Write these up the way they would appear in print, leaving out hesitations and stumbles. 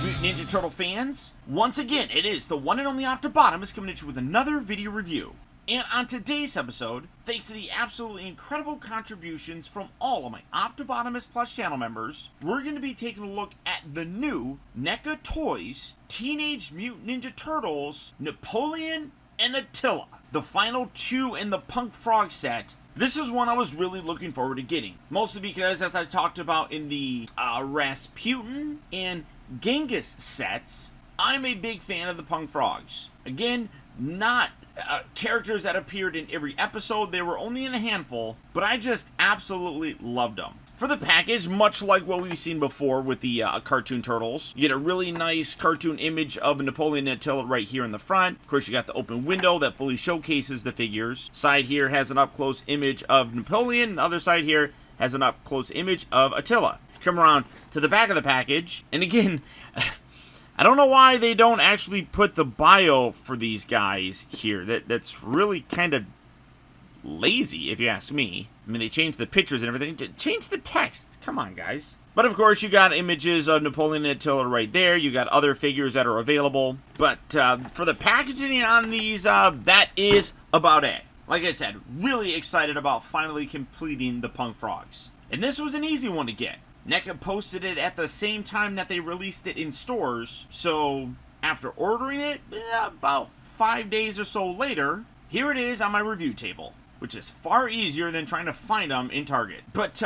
Mutant Ninja Turtle fans, once again, it is the one and only Optibotimus coming at you with another video review. And on today's episode, thanks to the absolutely incredible contributions from all of my Optibotimus Plus channel members, we're going to be taking a look at the new NECA Toys Teenage Mutant Ninja Turtles Napoleon and Attila, the final two in the Punk Frog set. This is one I was really looking forward to getting, mostly because, as I talked about in the Rasputin and Genghis sets, I'm a big fan of the Punk Frogs. Again, not characters that appeared in every episode, they were only in a handful, but I just absolutely loved them. For the package, much like what we've seen before with the cartoon turtles, you get a really nice cartoon image of Napoleon and Attila right here in the front. Of course, you got the open window that fully showcases the figures. Side here has an up-close image of Napoleon. The other side here has an up-close image of Attila. Come around to the back of the package, and again, I don't know why they don't actually put the bio for these guys here. That's really kind of lazy, if you ask me. I mean, they changed the pictures and everything. Change the text. Come on, guys. But, of course, you got images of Napoleon and Attila right there. You got other figures that are available. But for the packaging on these, that is about it. Like I said, really excited about finally completing the Punk Frogs. And this was an easy one to get. NECA posted it at the same time that they released it in stores, so after ordering it, about 5 days or so later, here it is on my review table, which is far easier than trying to find them in Target. But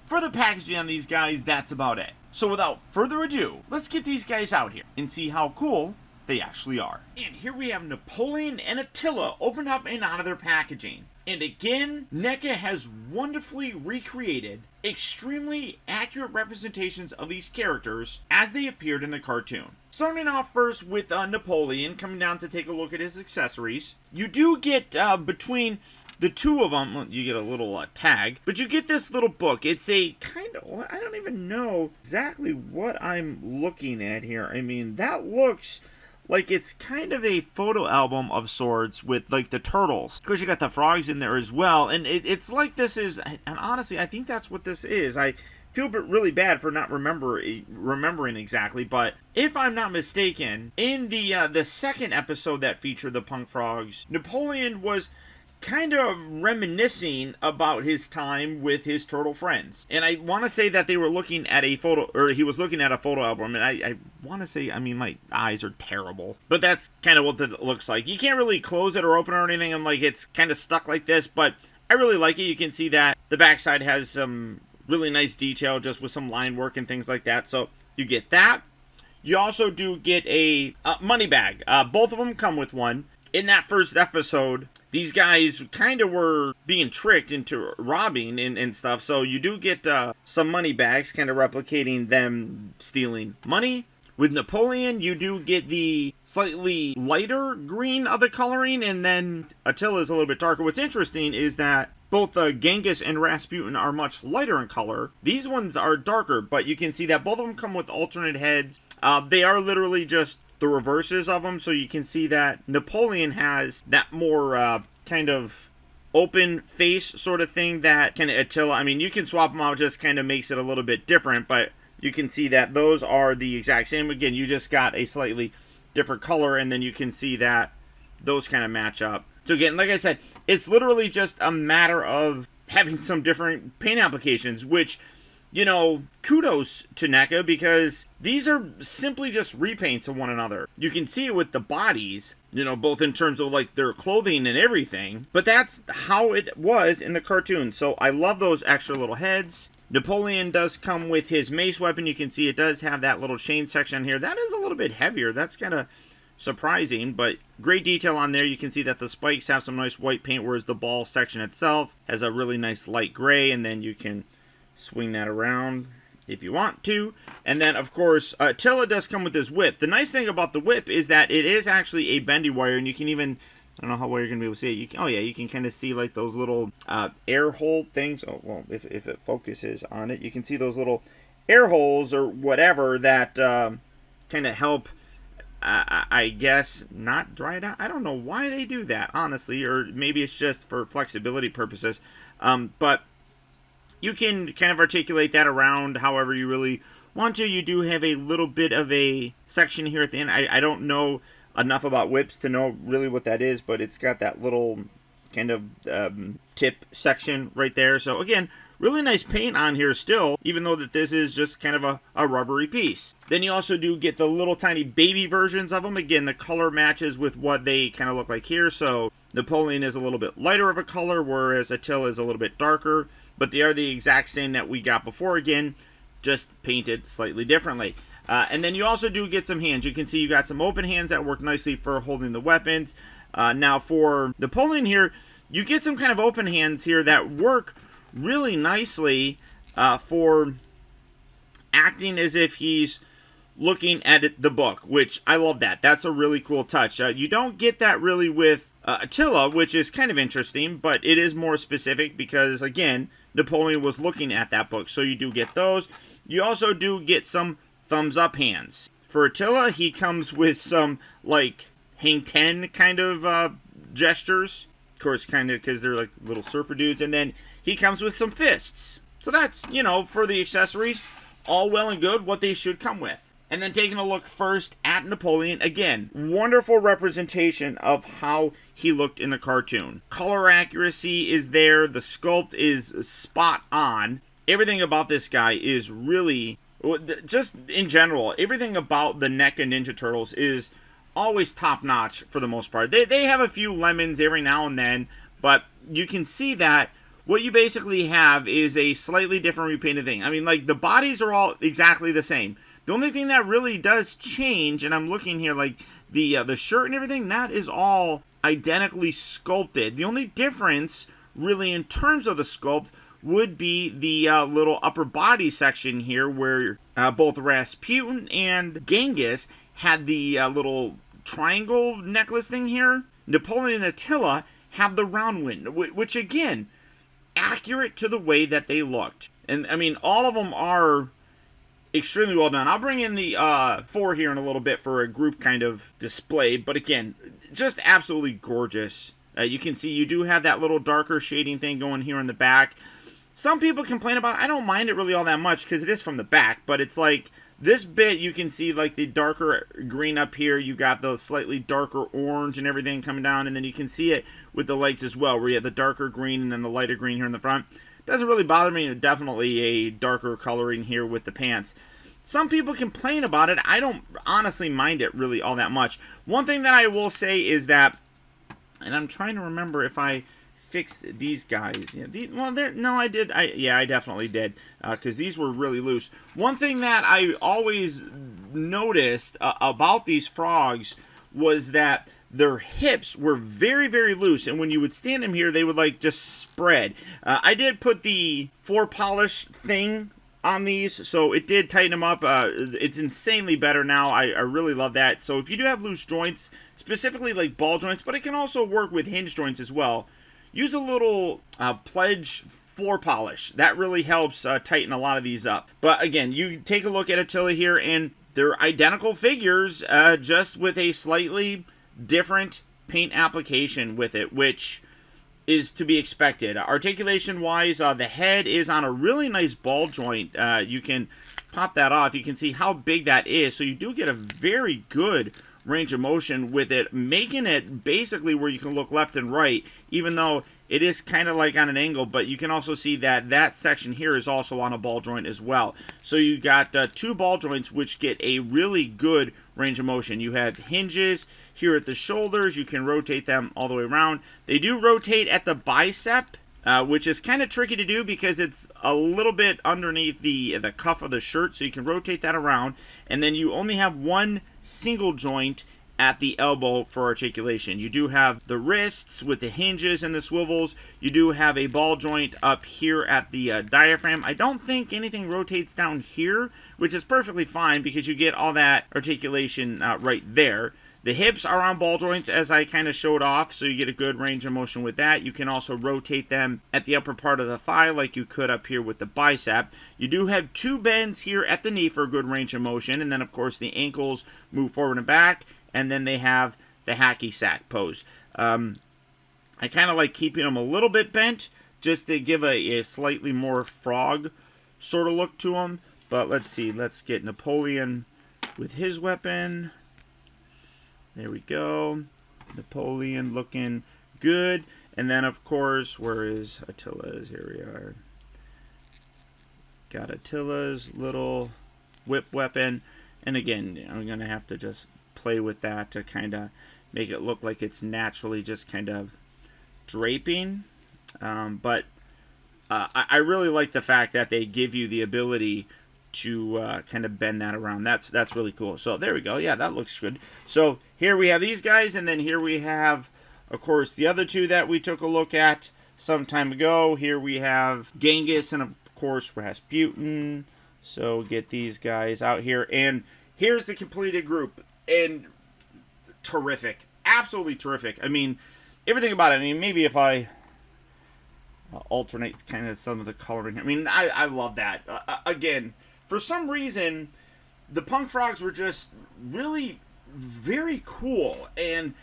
for the packaging on these guys, that's about it. So without further ado, let's get these guys out here and see how cool they actually are. And here we have Napoleon and Attila opened up and out of their packaging. And again, NECA has wonderfully recreated extremely accurate representations of these characters as they appeared in the cartoon. Starting off first with Napoleon, coming down to take a look at his accessories. You do get, between the two of them, you get a little tag, but you get this little book. It's a kind of, I don't even know exactly what I'm looking at here. I mean, that looks like it's kind of a photo album of sorts with, like, the turtles. Of course, you got the frogs in there as well, and it's like this is, and honestly, I think that's what this is. I feel really bad for not remembering exactly, but if I'm not mistaken, in the second episode that featured the Punk Frogs, Napoleon was kind of reminiscing about his time with his turtle friends. And I want to say that they were looking at a photo, or he was looking at a photo album, and I want to say, I mean, my eyes are terrible, but that's kind of what it looks like. You can't really close it or open it or anything, and like, it's kind of stuck like this, but I really like it. You can see that the backside has some really nice detail, just with some line work and things like that, so you get that. You also do get a money bag. Both of them come with one. In that first episode, these guys kind of were being tricked into robbing and stuff, so you do get some money bags, kind of replicating them stealing money. With Napoleon, you do get the slightly lighter green of the coloring, and then Attila is a little bit darker. What's interesting is that both Genghis and Rasputin are much lighter in color. These ones are darker, but you can see that both of them come with alternate heads. They are literally just the reverses of them, so you can see that Napoleon has that more kind of open face sort of thing that kind of Attila, I mean, you can swap them out, just kind of makes it a little bit different, but you can see that those are the exact same. Again, you just got a slightly different color, and then you can see that those kind of match up. So again, like I said, it's literally just a matter of having some different paint applications, which, you know, kudos to NECA, because these are simply just repaints of one another. You can see it with the bodies, you know, both in terms of, like, their clothing and everything, but that's how it was in the cartoon. So I love those extra little heads. Napoleon does come with his mace weapon. You can see it does have that little chain section here. That is a little bit heavier. That's kind of surprising, but great detail on there. You can see that the spikes have some nice white paint, whereas the ball section itself has a really nice light gray, and then you can swing that around if you want to. And then, of course, Attila does come with this whip. The nice thing about the whip is that it is actually a bendy wire, and you can even, I don't know how well you're going to be able to see it. You can, oh yeah, you can kind of see like those little air hole things. Oh, well, if it focuses on it, you can see those little air holes or whatever that kind of help, I guess, not dry it out. I don't know why they do that, honestly, or maybe it's just for flexibility purposes. But you can kind of articulate that around however you really 1, 2, you do have a little bit of a section here at the end. I don't know enough about whips to know really what that is, but it's got that little kind of tip section right there. So again, really nice paint on here still, even though that this is just kind of a rubbery piece. Then you also do get the little tiny baby versions of them. Again, the color matches with what they kind of look like here. So Napoleon is a little bit lighter of a color, whereas Attila is a little bit darker. But they are the exact same that we got before, again, just painted slightly differently. And then you also do get some hands. You can see you got some open hands that work nicely for holding the weapons. Now for Napoleon here, you get some kind of open hands here that work really nicely for acting as if he's looking at the book, which I love that. That's a really cool touch. You don't get that really with Attila, which is kind of interesting, but it is more specific because, again, Napoleon was looking at that book, so you do get those. You also do get some thumbs up hands. For Attila, he comes with some, like, hang 10 kind of gestures. Of course, kind of because they're like little surfer dudes. And then he comes with some fists. So that's, you know, for the accessories, all well and good, what they should come with. And then taking a look first at Napoleon, again, wonderful representation of how he looked in the cartoon. Color accuracy is there, the sculpt is spot on. Everything about this guy is really, just in general, everything about the NECA Ninja Turtles is always top notch for the most part. They have a few lemons every now and then, but you can see that what you basically have is a slightly different repainted thing. I mean, like, the bodies are all exactly the same. The only thing that really does change, and I'm looking here, like, the shirt and everything, that is all identically sculpted. The only difference, really, in terms of the sculpt, would be the little upper body section here, where both Rasputin and Genghis had the little triangle necklace thing here. Napoleon and Attila have the round one, which, again, accurate to the way that they looked. And, I mean, all of them are extremely well done. I'll bring in the 4 here in a little bit for a group kind of display, but again, just absolutely gorgeous. You can see you do have that little darker shading thing going here in the back. Some people complain about it. I don't mind it really all that much because it is from the back, but it's like this bit you can see like the darker green up here. You got the slightly darker orange and everything coming down, and then you can see it with the legs as well, where you have the darker green and then the lighter green here in the front. Doesn't really bother me. Definitely a darker coloring here with the pants. Some people complain about it. I don't honestly mind it really all that much. One thing that I will say is that, and I'm trying to remember if I fixed these guys. Yeah, I did. I definitely did, because these were really loose. One thing that I always noticed about these frogs was that their hips were very, very loose, and when you would stand them here, they would like just spread. I did put the floor polish thing on these, so it did tighten them up. It's insanely better now. I really love that. So if you do have loose joints, specifically like ball joints, but it can also work with hinge joints as well, use a little Pledge floor polish. That really helps tighten a lot of these up. But again, you take a look at Attila here, and they're identical figures, just with a slightly different paint application with it, which is to be expected. Articulation-wise, the head is on a really nice ball joint. You can pop that off. You can see how big that is, so you do get a very good range of motion with it, making it basically where you can look left and right, even though it is kind of like on an angle, but you can also see that that section here is also on a ball joint as well. So you got 2 ball joints which get a really good range of motion. You have hinges here at the shoulders. You can rotate them all the way around. They do rotate at the bicep, which is kind of tricky to do because it's a little bit underneath the cuff of the shirt, so you can rotate that around. And then you only have one single joint at the elbow for articulation. You do have the wrists with the hinges and the swivels. You do have a ball joint up here at the diaphragm. I don't think anything rotates down here, which is perfectly fine because you get all that articulation right there. The hips are on ball joints, as I kind of showed off, so you get a good range of motion with that. You can also rotate them at the upper part of the thigh like you could up here with the bicep. You do have 2 bends here at the knee for a good range of motion, and then, of course, the ankles move forward and back, and then they have the hacky sack pose. I kind of like keeping them a little bit bent just to give a slightly more frog sort of look to them. But let's see. Let's get Napoleon with his weapon. There we go. Napoleon looking good. And then, of course, where is Attila's? Here we are. Got Attila's little whip weapon. And again, I'm going to have to just play with that to kind of make it look like it's naturally just kind of draping. But I really like the fact that they give you the ability to kind of bend that around. That's really cool. So there we go. Yeah, that looks good. So here we have these guys, and then here we have, of course, the other two that we took a look at some time ago. Here we have Genghis, and of course Rasputin. So get these guys out here, and here's the completed group, and terrific, absolutely terrific. I mean, everything about it. I mean, maybe if I alternate kind of some of the coloring. I mean, I love that. Again, for some reason, the Punk Frogs were just really very cool, and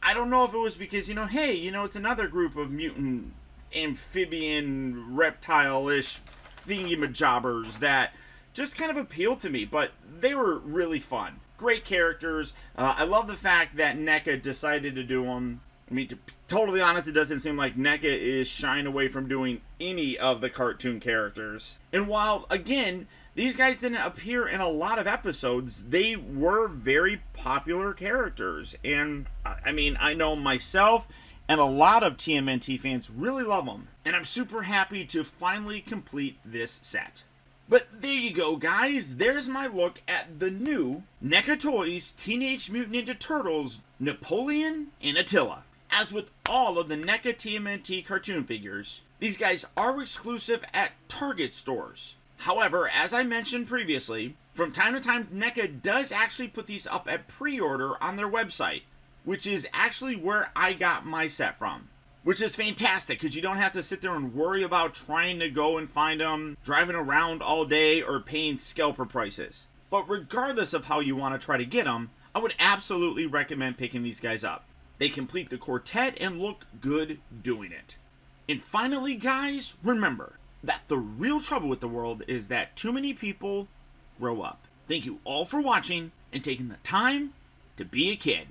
I don't know if it was because, hey, it's another group of mutant, amphibian, reptile-ish thingamajobbers that just kind of appealed to me, but they were really fun. Great characters. I love the fact that NECA decided to do them. I mean, to be totally honest, it doesn't seem like NECA is shying away from doing any of the cartoon characters. And while, again, these guys didn't appear in a lot of episodes, they were very popular characters. And, I mean, I know myself and a lot of TMNT fans really love them. And I'm super happy to finally complete this set. But there you go, guys. There's my look at the new NECA Toys Teenage Mutant Ninja Turtles Napoleon and Attila. As with all of the NECA TMNT cartoon figures, these guys are exclusive at Target stores. However, as I mentioned previously, from time to time NECA does actually put these up at pre-order on their website, which is actually where I got my set from. Which is fantastic, because you don't have to sit there and worry about trying to go and find them, driving around all day, or paying scalper prices. But regardless of how you want to try to get them, I would absolutely recommend picking these guys up. They complete the quartet and look good doing it. And finally, guys, remember that the real trouble with the world is that too many people grow up. Thank you all for watching and taking the time to be a kid.